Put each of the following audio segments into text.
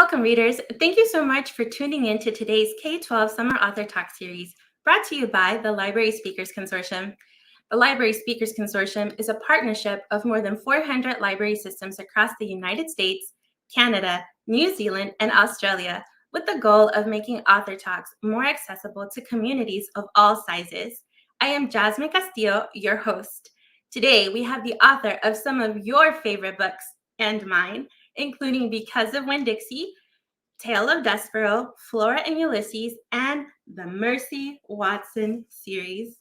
Welcome, readers. Thank you so much for tuning in to today's K-12 Summer Author Talk Series, brought to you by the Library Speakers Consortium. The Library Speakers Consortium is a partnership of more than 400 library systems across the United States, Canada, New Zealand, and Australia, with the goal of making author talks more accessible to communities of all sizes. I am Jasmine Castillo, your host. Today, we have the author of some of your favorite books and mine, including Because of Winn-Dixie, Tale of Despero, Flora and Ulysses, and the Mercy Watson series.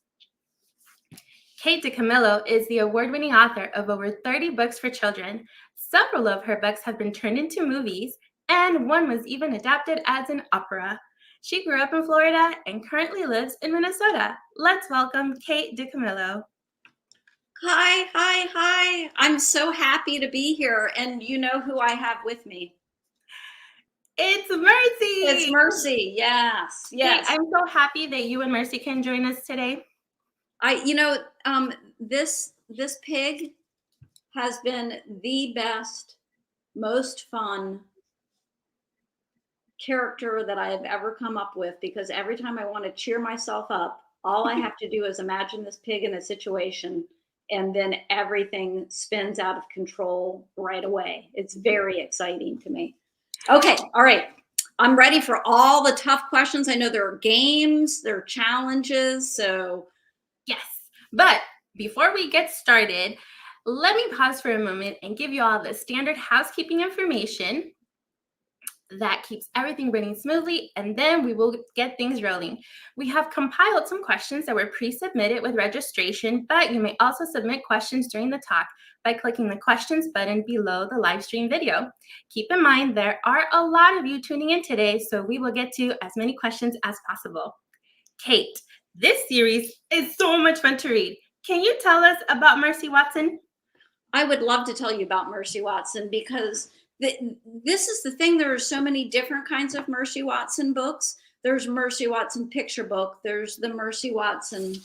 Kate DiCamillo is the award-winning author of over 30 books for children. Several of her books have been turned into movies, and one was even adapted as an opera. She grew up in Florida and currently lives in Minnesota. Let's welcome Kate DiCamillo. Hi. I'm so happy to be here. And you know who I have with me? It's Mercy. It's Mercy. Yes. Kate, I'm so happy that you and Mercy can join us today. This pig has been the best, most fun character that I have ever come up with, because every time I want to cheer myself up, all I have to do is imagine this pig in a situation, and then everything spins out of control right away. It's very exciting to me. Okay, all right. I'm ready for all the tough questions. I know there are games, there are challenges, so. Yes, but before we get started, let me pause for a moment and give you all the standard housekeeping information that keeps everything running smoothly, and then we will get things rolling. We have compiled some questions that were pre-submitted with registration, but you may also submit questions during the talk by clicking the questions button below the live stream video. Keep in mind, there are a lot of you tuning in today, so we will get to as many questions as possible. Kate, this series is so much fun to read. Can you tell us about Mercy Watson? I would love to tell you about Mercy Watson, because this is the thing. There are so many different kinds of Mercy Watson books. There's Mercy Watson picture book. There's the Mercy Watson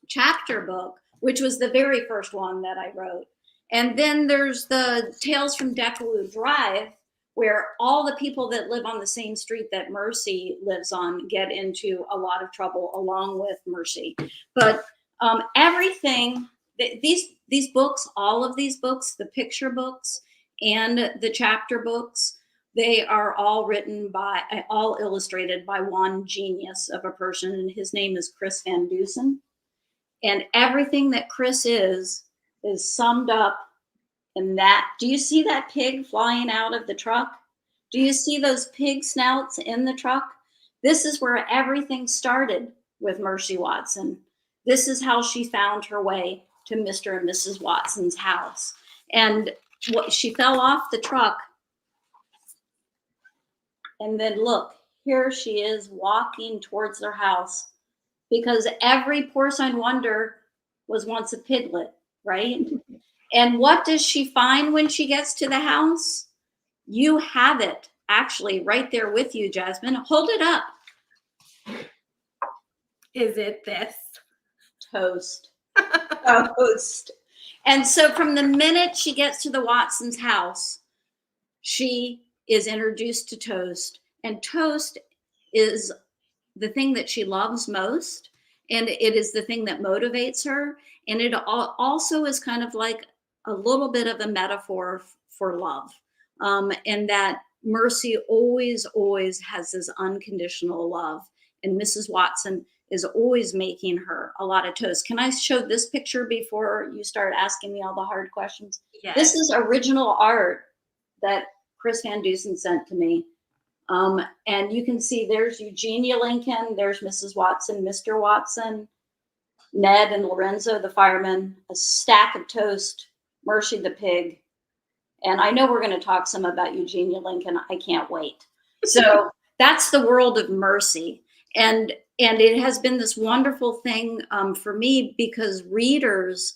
chapter book, which was the very first one that I wrote. And then there's the Tales from Deckawoo Drive, where all the people that live on the same street that Mercy lives on get into a lot of trouble along with Mercy. But everything, these books, all of these books, the picture books and the chapter books, they are all all illustrated by one genius of a person, and his name is Chris Van Dusen. And everything that Chris is summed up in that. Do you see that pig flying out of the truck? Do you see those pig snouts in the truck? This is where everything started with Mercy Watson. This is how she found her way to Mr. and Mrs. Watson's house. And she fell off the truck, and then look, here she is walking towards their house, because every porcine wonder was once a piglet, right? And what does she find when she gets to the house? You have it actually right there with you, Jasmine. Hold it up. Is it this? Toast. Toast. And so from the minute she gets to the Watson's house, she is introduced to Toast. And Toast is the thing that she loves most. And it is the thing that motivates her. And it also is kind of like a little bit of a metaphor for love. And that Mercy always has this unconditional love. And Mrs. Watson is always making her a lot of toast. Can I show this picture before you start asking me all the hard questions? Yes. This is original art that Chris Van Dusen sent to me. And you can see there's Eugenia Lincoln, there's Mrs. Watson, Mr. Watson, Ned and Lorenzo, the firemen, a stack of toast, Mercy the pig. And I know we're going to talk some about Eugenia Lincoln. I can't wait. So that's the world of Mercy. And it has been this wonderful thing for me, because readers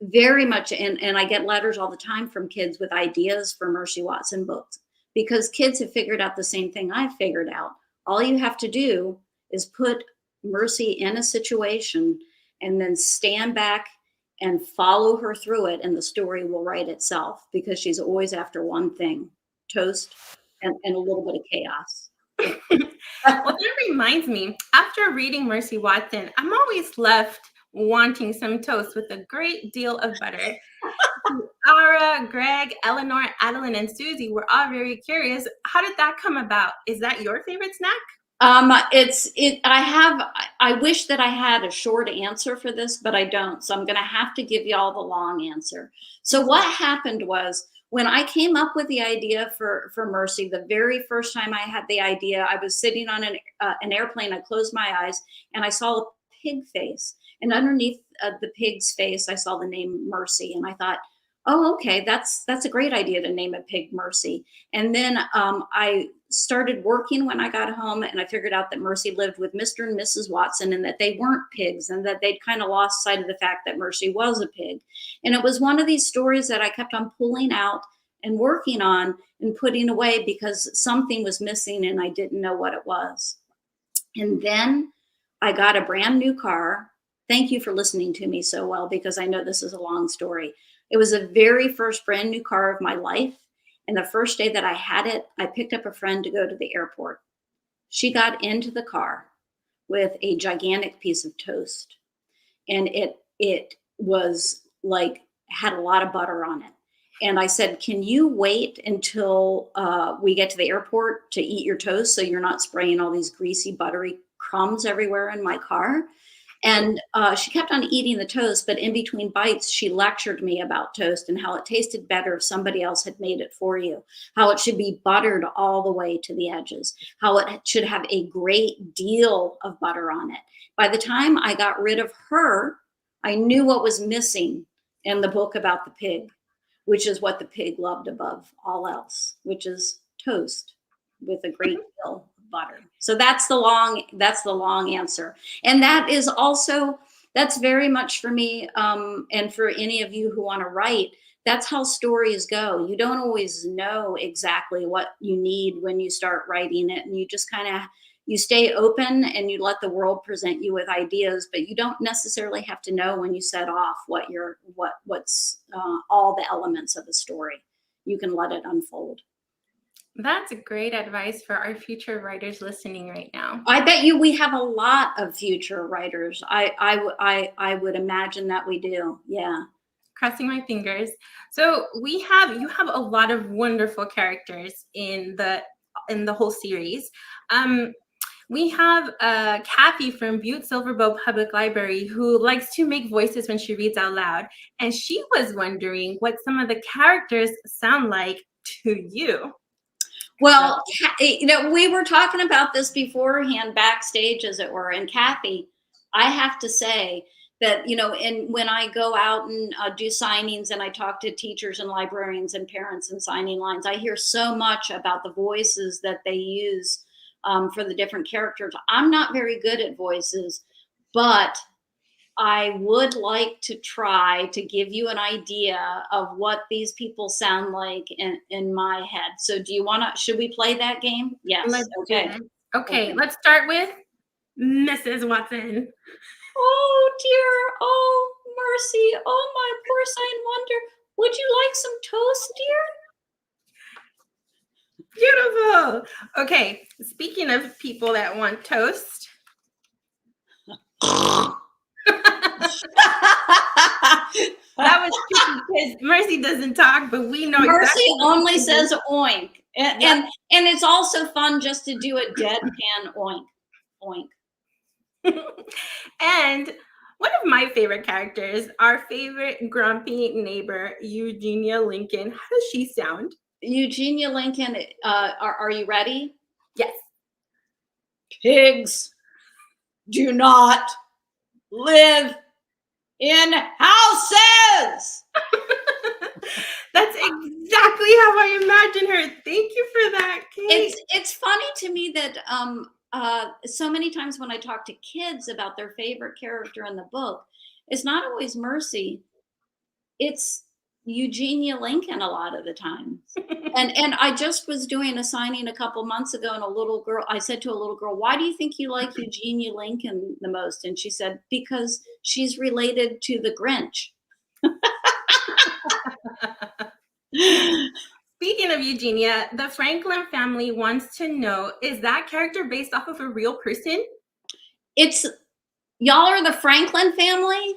very much, and I get letters all the time from kids with ideas for Mercy Watson books, because kids have figured out the same thing I've figured out. All you have to do is put Mercy in a situation and then stand back and follow her through it, and the story will write itself, because she's always after one thing: toast, and a little bit of chaos. Well, that reminds me, after reading Mercy Watson, I'm always left wanting some toast with a great deal of butter. Ara, Greg, Eleanor, Adeline, and Susie were all very curious. How did that come about? Is that your favorite snack? I wish that I had a short answer for this, but I don't. So I'm going to have to give y'all the long answer. So what happened was, when I came up with the idea for Mercy, the very first time I had the idea, I was sitting on an airplane. I closed my eyes and I saw a pig face, and underneath the pig's face, I saw the name Mercy, and I thought, oh, okay, that's a great idea to name a pig Mercy. And then I started working when I got home, and I figured out that Mercy lived with Mr. and Mrs. Watson, and that they weren't pigs, and that they'd kind of lost sight of the fact that Mercy was a pig. And it was one of these stories that I kept on pulling out and working on and putting away because something was missing and I didn't know what it was. And then I got a brand new car. Thank you for listening to me so well, because I know this is a long story. It was the very first brand new car of my life. And the first day that I had it, I picked up a friend to go to the airport. She got into the car with a gigantic piece of toast. And it was like, had a lot of butter on it. And I said, can you wait until we get to the airport to eat your toast so you're not spraying all these greasy, buttery crumbs everywhere in my car? And she kept on eating the toast, but in between bites, she lectured me about toast and how it tasted better if somebody else had made it for you, how it should be buttered all the way to the edges, how it should have a great deal of butter on it. By the time I got rid of her, I knew what was missing in the book about the pig, which is what the pig loved above all else, which is toast with a great deal of butter. So that's the long answer. And that is also, that's very much for me, and for any of you who want to write, that's how stories go. You don't always know exactly what you need when you start writing it, and you just kind of, you stay open and you let the world present you with ideas, but you don't necessarily have to know when you set off what's all the elements of a story. You can let it unfold. That's great advice for our future writers listening right now. I bet you we have a lot of future writers. I would imagine that we do. Yeah. Crossing my fingers. So you have a lot of wonderful characters in the whole series. We have Kathy from Butte Silverbow Public Library, who likes to make voices when she reads out loud. And she was wondering what some of the characters sound like to you. Well, we were talking about this beforehand, backstage, as it were. And Kathy, I have to say that, and when I go out and do signings and I talk to teachers and librarians and parents and signing lines, I hear so much about the voices that they use for the different characters. I'm not very good at voices, but I would like to try to give you an idea of what these people sound like in my head. So should we play that game? Yes. Okay, let's start with Mrs. Watson. Oh dear, oh Mercy, oh my poor sign wonder. Would you like some toast, dear? Beautiful. Okay, speaking of people that want toast. That was tricky because Mercy doesn't talk, but we know Mercy only says oink. And it's also fun just to do a deadpan oink, oink. And one of my favorite characters, our favorite grumpy neighbor, Eugenia Lincoln. How does she sound? Eugenia Lincoln, are you ready? Yes. Pigs do not live in houses. That's exactly how I imagine her. Thank you for that, Kate. It's funny to me that so many times when I talk to kids about their favorite character in the book, it's not always Mercy. It's Eugenia Lincoln a lot of the times. And I just was doing a signing a couple months ago, and I said to a little girl, why do you think you like Eugenia Lincoln the most? And she said, because she's related to the Grinch. Speaking of Eugenia, the Franklin family wants to know, is that character based off of a real person? It's y'all are the Franklin family?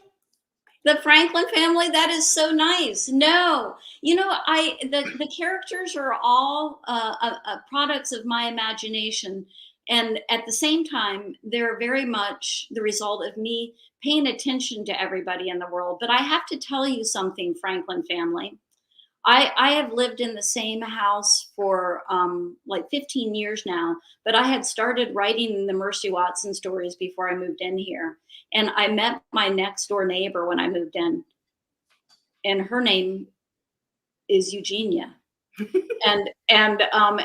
The Franklin family? That is so nice. No, the characters are all products of my imagination, and at the same time, they're very much the result of me paying attention to everybody in the world. But I have to tell you something, Franklin family. I have lived in the same house for like 15 years now, but I had started writing the Mercy Watson stories before I moved in here. And I met my next door neighbor when I moved in, and her name is Eugenia. And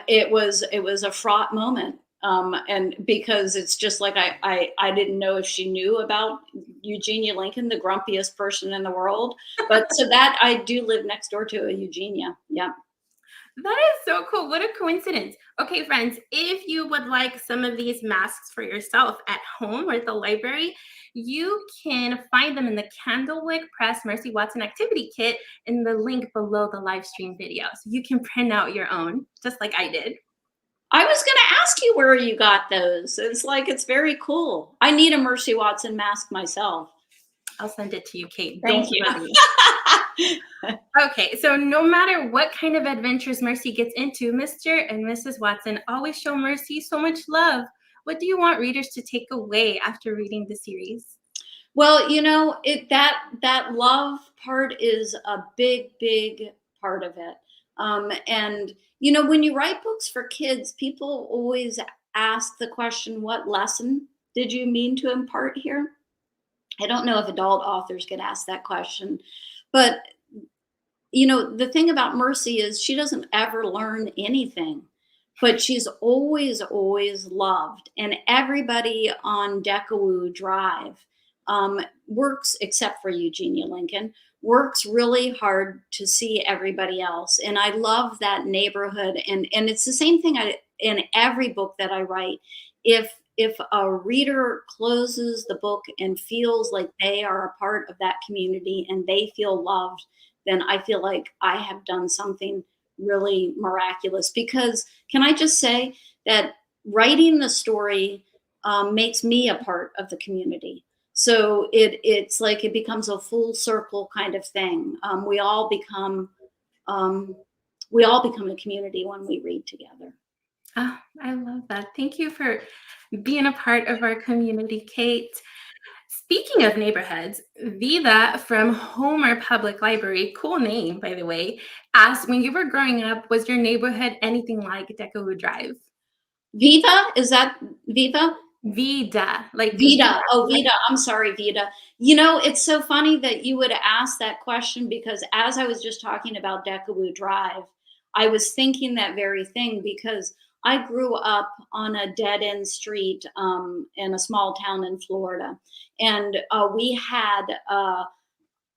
it was a fraught moment. And because it's just like I didn't know if she knew about Eugenia Lincoln, the grumpiest person in the world. But so that I do live next door to a Eugenia. Yeah. That is so cool. What a coincidence. Okay, friends, if you would like some of these masks for yourself at home or at the library, you can find them in the Candlewick Press Mercy Watson Activity Kit in the link below the live stream video. So you can print out your own, just like I did. I was going to ask you where you got those. It's very cool. I need a Mercy Watson mask myself. I'll send it to you, Kate. Thank Don't you. worry. Okay, so no matter what kind of adventures Mercy gets into, Mr. and Mrs. Watson always show Mercy so much love. What do you want readers to take away after reading the series? Well, that love part is a big, big part of it. And when you write books for kids, people always ask the question, "What lesson did you mean to impart here?" I don't know if adult authors get asked that question, but the thing about Mercy is she doesn't ever learn anything, but she's always, always loved. And everybody on Deckawoo Drive works, except for Eugenia Lincoln, works really hard to see everybody else. And I love that neighborhood. And it's the same thing in every book that I write. If a reader closes the book and feels like they are a part of that community and they feel loved, then I feel like I have done something really miraculous. Because can I just say that writing the story makes me a part of the community. So it's like it becomes a full circle kind of thing. We all become a community when we read together. Oh, I love that. Thank you for being a part of our community, Kate. Speaking of neighborhoods, Viva from Homer Public Library, cool name, by the way, asked, when you were growing up, was your neighborhood anything like Deckawoo Drive? Viva? Is that Viva? Vida, like Vida. Oh, Vida. I'm sorry, Vida. It's so funny that you would ask that question, because as I was just talking about Deckawoo Drive, I was thinking that very thing, because I grew up on a dead end street in a small town in Florida. And we had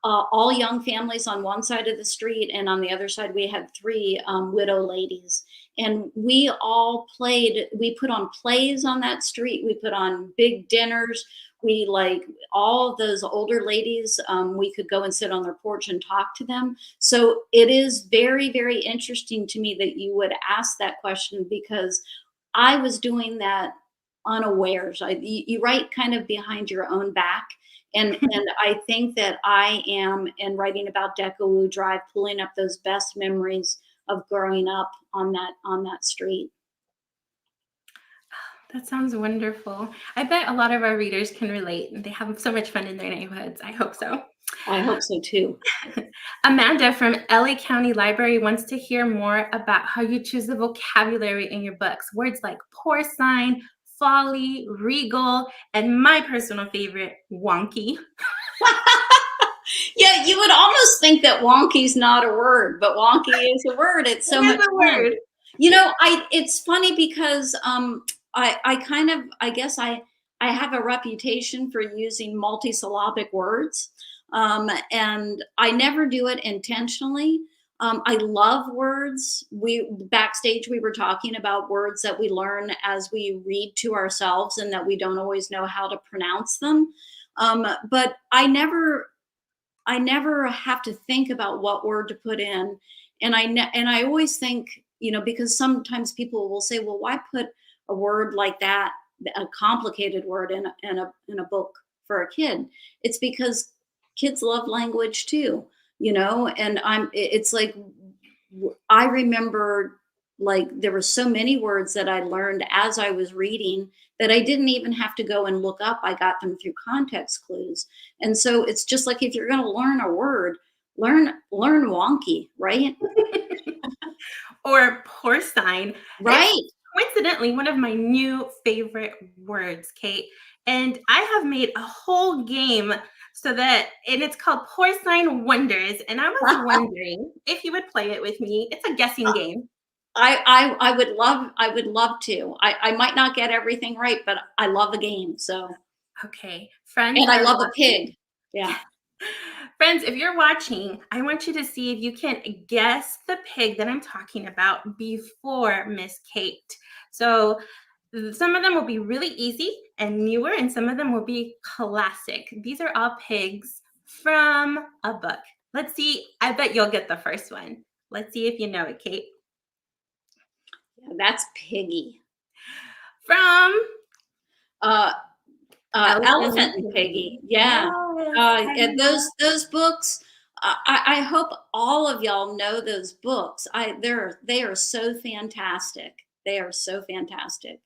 all young families on one side of the street, and on the other side we had three widow ladies, and we all played. We put on plays on that street. We put on big dinners. We, like, all of those older ladies, we could go and sit on their porch and talk to them. So it is very, very interesting to me that you would ask that question, because I was doing that unawares. You write kind of behind your own back. And I think that I am, in writing about Deckawoo Drive, pulling up those best memories of growing up on that street. That sounds wonderful. I bet a lot of our readers can relate. They have so much fun in their neighborhoods. I hope so. I hope so too. Amanda from LA County Library wants to hear more about how you choose the vocabulary in your books. Words like porcine, folly, regal, and my personal favorite, wonky. Yeah, you would almost think that wonky's not a word, but wonky is a word. It's so much fun. Word. It's funny because I guess I have a reputation for using multisyllabic words, and I never do it intentionally. I love words. Backstage, we were talking about words that we learn as we read to ourselves and that we don't always know how to pronounce them. But I never have to think about what word to put in. And I always think, because sometimes people will say, well, why put a word like that, a complicated word in a book for a kid? It's because kids love language too, and it's like, I remember, like, there were so many words that I learned as I was reading that I didn't even have to go and look up. I got them through context clues. And so it's just like, if you're going to learn a word, learn wonky, right? Or porcine. It's Right. coincidentally one of my new favorite words, Kate. And I have made a whole game and it's called Porcine Wonders. And I was wondering if you would play it with me. It's a guessing game. I would love to. I might not get everything right, but I love a game. So, Okay, friends. and I love a pig. Yeah. Friends, if you're watching, I want you to see if you can guess the pig that I'm talking about before Miss Kate. So some of them will be really easy and newer, and some of them will be classic. These are all pigs from a book. Let's see. I bet you'll get the first one. Let's see if you know it, Kate. Yeah, that's Piggy. From Elephant and Piggy. Yeah. And those books. I hope all of y'all know those books. They are so fantastic. They are so fantastic.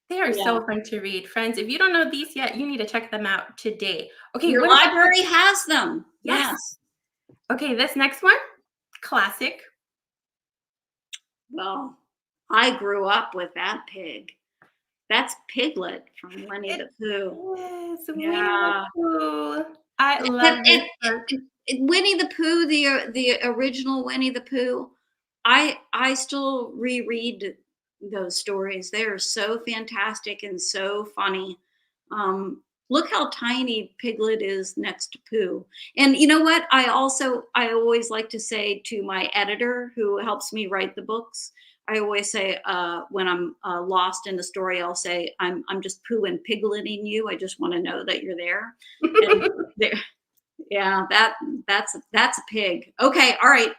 They are so fun to read. Friends, if you don't know these yet, you need to check them out today. Okay, your library has them. Yes. Okay, this next one, classic. Well, I grew up with that pig. That's Piglet from Winnie the Pooh. Yes, Yeah. Winnie the Pooh. I love this book. Winnie the Pooh, the original Winnie the Pooh. I still reread those stories. They are so fantastic and so funny. Look how tiny Piglet is next to Pooh. And you know what? I always like to say to my editor who helps me write the books, I always say, when I'm lost in the story, I'll say, I'm just Pooh and Pigleting you. I just want to know that you're there. And yeah, that's a pig. Okay, all right.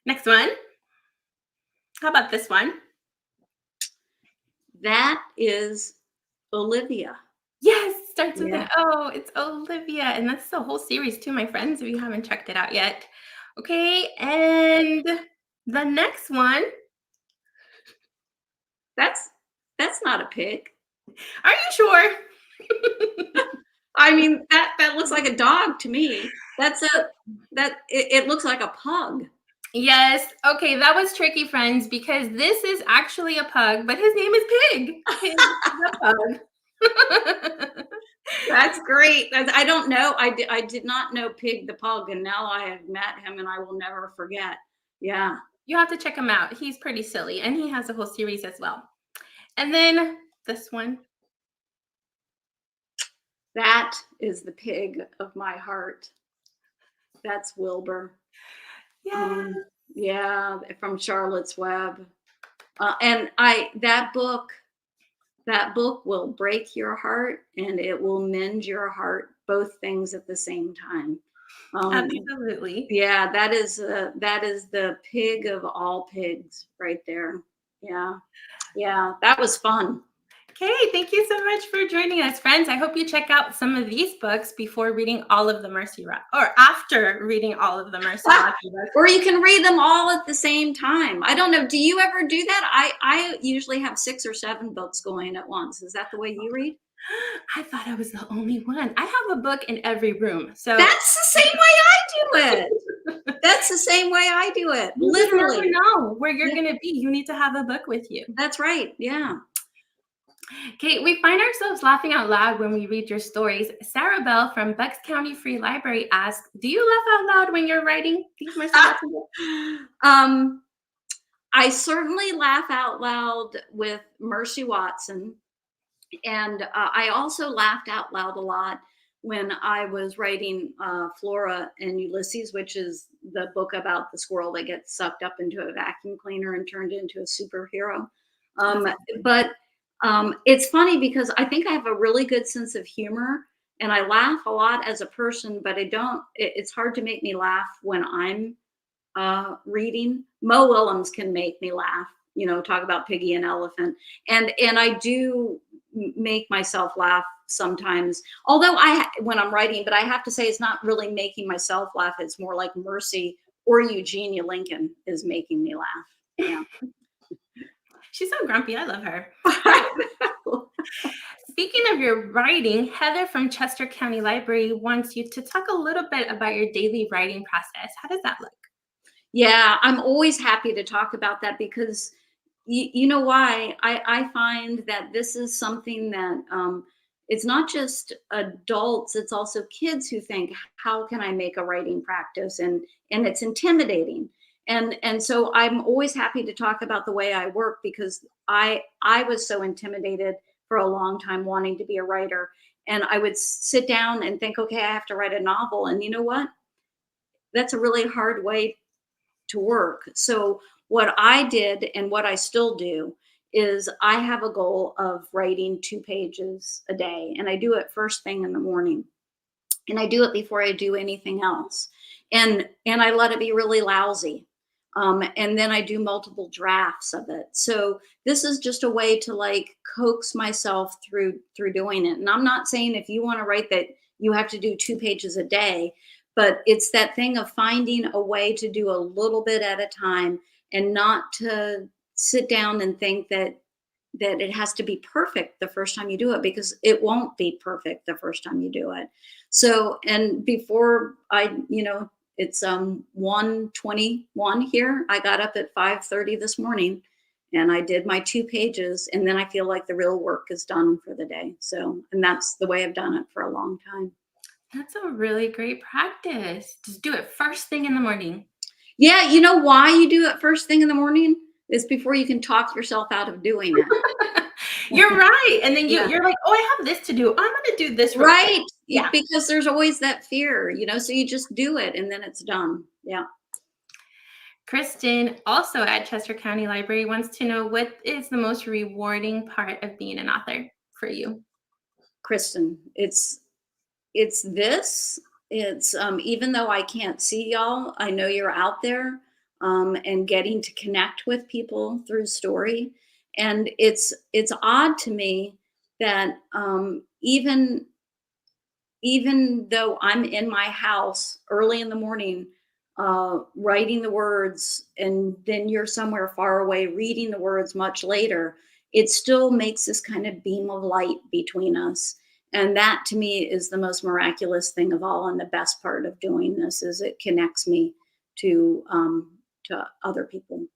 Next one. How about this one? That is Olivia. Yes, starts with an O. It's Olivia. And that's the whole series too, my friends, if you haven't checked it out yet. Okay, and the next one. That's not a pig. Are you sure? I mean, that looks like a dog to me. It looks like a pug. Yes. Okay, that was tricky, friends, because this is actually a pug, but his name is Pig. Pig the pug. That's great. I don't know. I did not know Pig the pug, and now I have met him, and I will never forget. Yeah. You have to check him out. He's pretty silly, and he has a whole series as well. And then this one. That is the pig of my heart. That's Wilbur. Yeah, from Charlotte's Web. And that book will break your heart and it will mend your heart, both things at the same time. Absolutely. Yeah, that is the pig of all pigs right there. Yeah, that was fun. Okay, thank you so much for joining us, friends. I hope you check out some of these books before reading all of the Mercy Rocky, or after reading all of the Mercy Rocky books. Or you can read them all at the same time. I don't know. Do you ever do that? I usually have 6 or 7 books going at once. Is that the way you read? I thought I was the only one. I have a book in every room. So that's the same way I do it. That's the same way I do it. Literally. You never know where you're going to be. You need to have a book with you. That's right. Yeah. Kate, we find ourselves laughing out loud when we read your stories. Sarah Bell from Bucks County Free Library asks, do you laugh out loud when you're writing these Mercy Watson books? I certainly laugh out loud with Mercy Watson. And I also laughed out loud a lot when I was writing Flora and Ulysses, which is the book about the squirrel that gets sucked up into a vacuum cleaner and turned into a superhero. But it's funny because I think I have a really good sense of humor and I laugh a lot as a person, but it's hard to make me laugh when I'm reading. Mo Willems can make me laugh, you know, talk about Piggy and Elephant. And I do make myself laugh sometimes, although when I'm writing, but I have to say it's not really making myself laugh. It's more like Mercy or Eugenia Lincoln is making me laugh. Yeah. She's so grumpy. I love her. Speaking of your writing, Heather from Chester County Library wants you to talk a little bit about your daily writing process. How does that look? Yeah, I'm always happy to talk about that because you know why? I find that this is something that it's not just adults, it's also kids who think, how can I make a writing practice? And it's intimidating. And so I'm always happy to talk about the way I work because I was so intimidated for a long time wanting to be a writer. And I would sit down and think, okay, I have to write a novel. And you know what? That's a really hard way to work. So what I did and what I still do is I have a goal of writing 2 pages a day, and I do it first thing in the morning. And I do it before I do anything else. And I let it be really lousy. And then I do multiple drafts of it. So this is just a way to like coax myself through doing it. And I'm not saying if you want to write that you have to do 2 pages a day, but it's that thing of finding a way to do a little bit at a time and not to sit down and think that it has to be perfect the first time you do it, because it won't be perfect the first time you do it. So, and before it's 1:21 here. I got up at 5:30 this morning and I did my 2 pages, and then I feel like the real work is done for the day. So, and that's the way I've done it for a long time. That's a really great practice. Just do it first thing in the morning. Yeah, you know why you do it first thing in the morning? Is before you can talk yourself out of doing it. You're right. And then Yeah. you're like, oh, I have this to do. I'm going to do this. Real quick. Right. Yeah. Because there's always that fear, so you just do it and then it's done. Yeah. Kristen, also at Chester County Library, wants to know what is the most rewarding part of being an author for you? Kristen, it's this. It's even though I can't see y'all, I know you're out there, and getting to connect with people through story. And it's odd to me that even though I'm in my house early in the morning, writing the words, and then you're somewhere far away reading the words much later, it still makes this kind of beam of light between us. And that to me is the most miraculous thing of all. And the best part of doing this is it connects me to other people.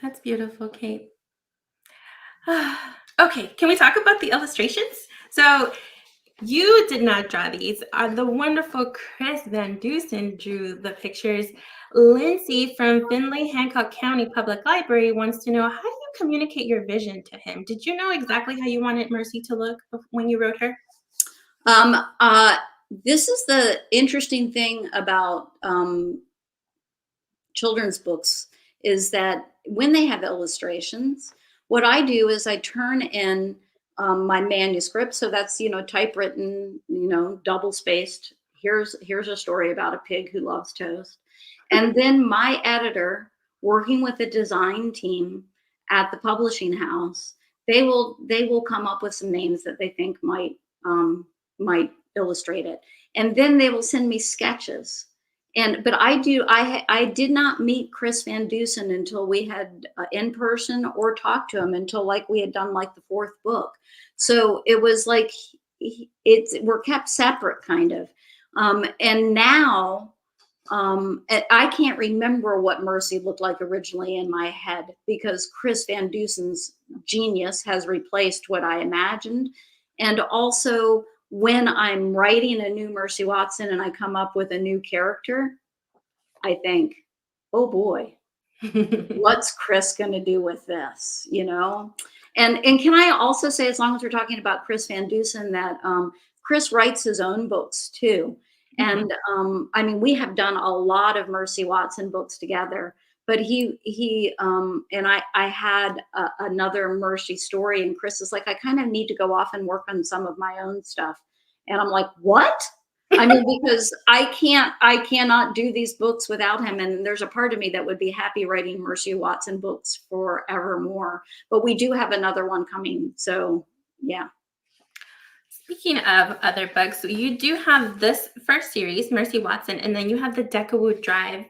That's beautiful, Kate. Okay, can we talk about the illustrations? So you did not draw these. The wonderful Chris Van Dusen drew the pictures. Lindsay from Findlay Hancock County Public Library wants to know, how do you communicate your vision to him? Did you know exactly how you wanted Mercy to look when you wrote her? This is the interesting thing about children's books, is that when they have illustrations, what I do is I turn in my manuscript. So that's, typewritten, double spaced. Here's a story about a pig who loves toast. And then my editor, working with the design team at the publishing house, they will come up with some names that they think might illustrate it. And then they will send me sketches. But I did not meet Chris Van Dusen until we had in person or talked to him until like we had done like the 4th book. So it was like we're kept separate kind of. And now I can't remember what Mercy looked like originally in my head, because Chris Van Dusen's genius has replaced what I imagined. And also, when I'm writing a new Mercy Watson and I come up with a new character, I think, oh boy, what's Chris going to do with this? And can I also say, as long as we're talking about Chris Van Dusen, that Chris writes his own books too. And I mean, we have done a lot of Mercy Watson books together, but he and I had another Mercy story, and Chris is like, I kind of need to go off and work on some of my own stuff. And I'm like, what? I mean, because I cannot do these books without him. And there's a part of me that would be happy writing Mercy Watson books forevermore. But we do have another one coming. So yeah. Speaking of other books, so you do have this first series, Mercy Watson, and then you have the Deckawoo Drive.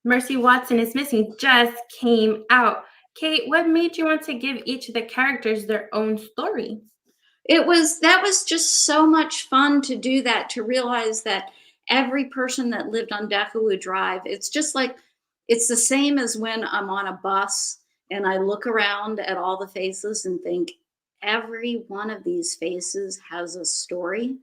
Mercy Watson is Missing just came out. Kate, what made you want to give each of the characters their own story? That was just so much fun to do that, to realize that every person that lived on Deckawoo Drive, it's just like, it's the same as when I'm on a bus and I look around at all the faces and think every one of these faces has a story.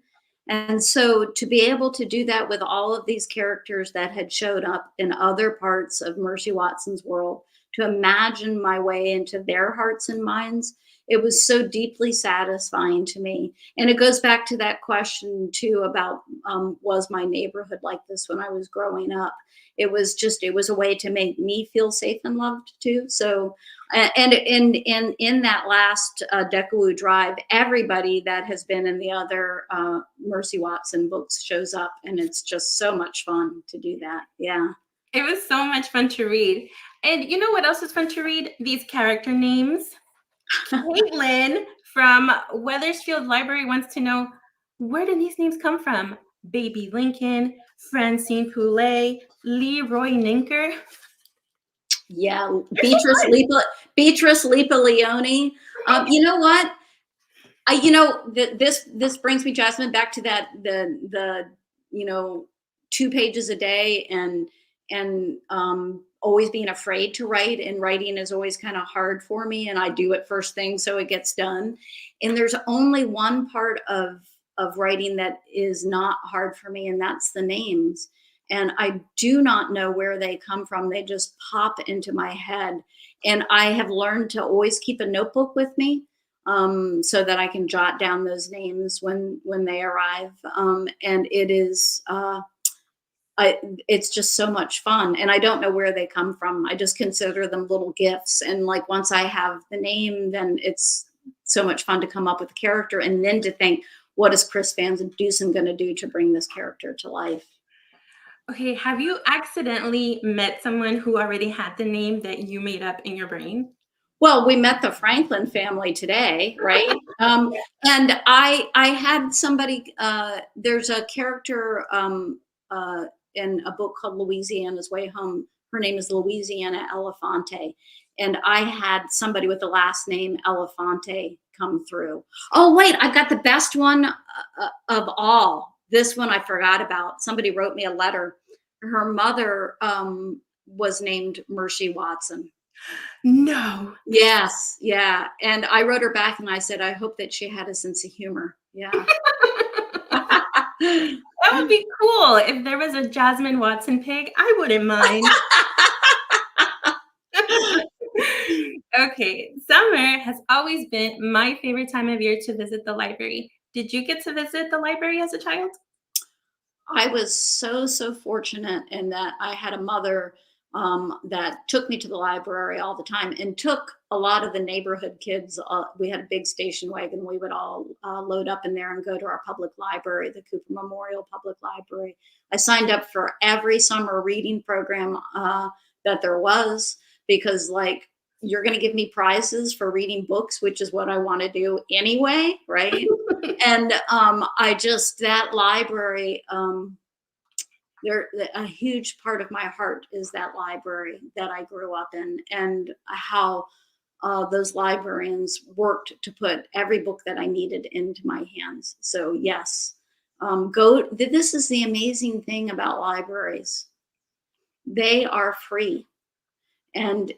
And so to be able to do that with all of these characters that had showed up in other parts of Mercy Watson's world, to imagine my way into their hearts and minds, it was so deeply satisfying to me. And it goes back to that question too about, was my neighborhood like this when I was growing up? It was a way to make me feel safe and loved too. So, and in that last Deckawoo Drive, everybody that has been in the other Mercy Watson books shows up, and it's just so much fun to do that. Yeah. It was so much fun to read. And you know what else is fun to read? These character names. Caitlin from Weathersfield Library wants to know, where do these names come from? Baby Lincoln, Francine Poulet, Leroy Ninker. Yeah, Beatrice Lipa Leone. You know what? This brings me, Jasmine, back to that the 2 pages a day and always being afraid to write, and writing is always kind of hard for me, and I do it first thing so it gets done. And there's only one part of writing that is not hard for me, and that's the names. And I do not know where they come from. They just pop into my head. And I have learned to always keep a notebook with me, so that I can jot down those names when they arrive. And it's just so much fun. And I don't know where they come from. I just consider them little gifts. And like, once I have the name, then it's so much fun to come up with a character, and then to think, what is Chris Van Dusen going to do to bring this character to life? Okay, have you accidentally met someone who already had the name that you made up in your brain? Well, we met the Franklin family today, right? And I had somebody. There's a character in a book called Louisiana's Way Home. Her name is Louisiana Elefante, and I had somebody with the last name Elefante come through. Oh wait, I've got the best one of all. This one I forgot about. Somebody wrote me a letter. Her mother was named Mercy Watson. No. Yes, yeah. And I wrote her back and I said, I hope that she had a sense of humor. Yeah. That would be cool. If there was a Jasmine Watson pig, I wouldn't mind. Okay, summer has always been my favorite time of year to visit the library. Did you get to visit the library as a child? I was so fortunate in that I had a mother that took me to the library all the time, and took a lot of the neighborhood kids. We had a big station wagon. We would all load up in there and go to our public library, the Cooper Memorial Public Library. I signed up for every summer reading program that there was, because like, you're going to give me prizes for reading books, which is what I want to do anyway, right? And that library, a huge part of my heart is that library that I grew up in, and how those librarians worked to put every book that I needed into my hands. So yes, this is the amazing thing about libraries. They are free. And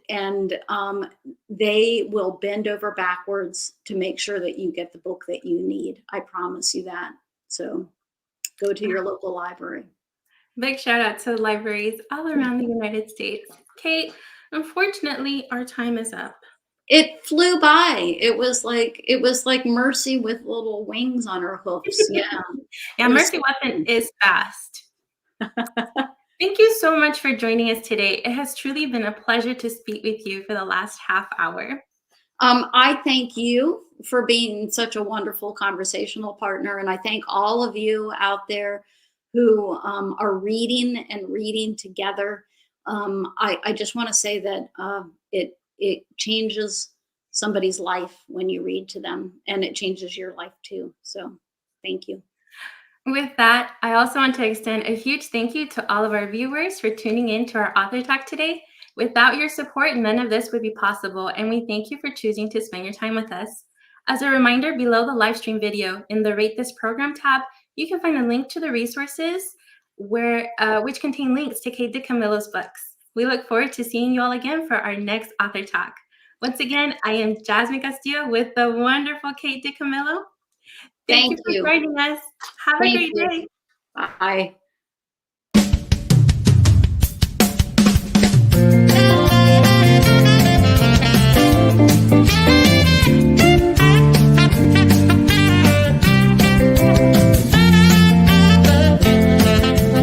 they will bend over backwards to make sure that you get the book that you need. I promise you that. So go to your local library. Big shout out to the libraries all around the United States. Kate, unfortunately, our time is up. It flew by. It was like Mercy with little wings on her hoofs. Yeah. Yeah, Mercy Watson is fast. Thank you so much for joining us today. It has truly been a pleasure to speak with you for the last half hour. I thank you for being such a wonderful conversational partner, and I thank all of you out there who are reading and reading together. I just want to say that it changes somebody's life when you read to them, and it changes your life too. So, thank you. With that, I also want to extend a huge thank you to all of our viewers for tuning in to our author talk today. Without your support, none of this would be possible, and we thank you for choosing to spend your time with us. As a reminder, below the live stream video in the Rate This Program tab, you can find a link to the resources which contain links to Kate DiCamillo's books. We look forward to seeing you all again for our next author talk. Once again, I am Jasmine Castillo with the wonderful Kate DiCamillo. Thank you Thank for you. joining us. Have a Thank great you. day. Bye.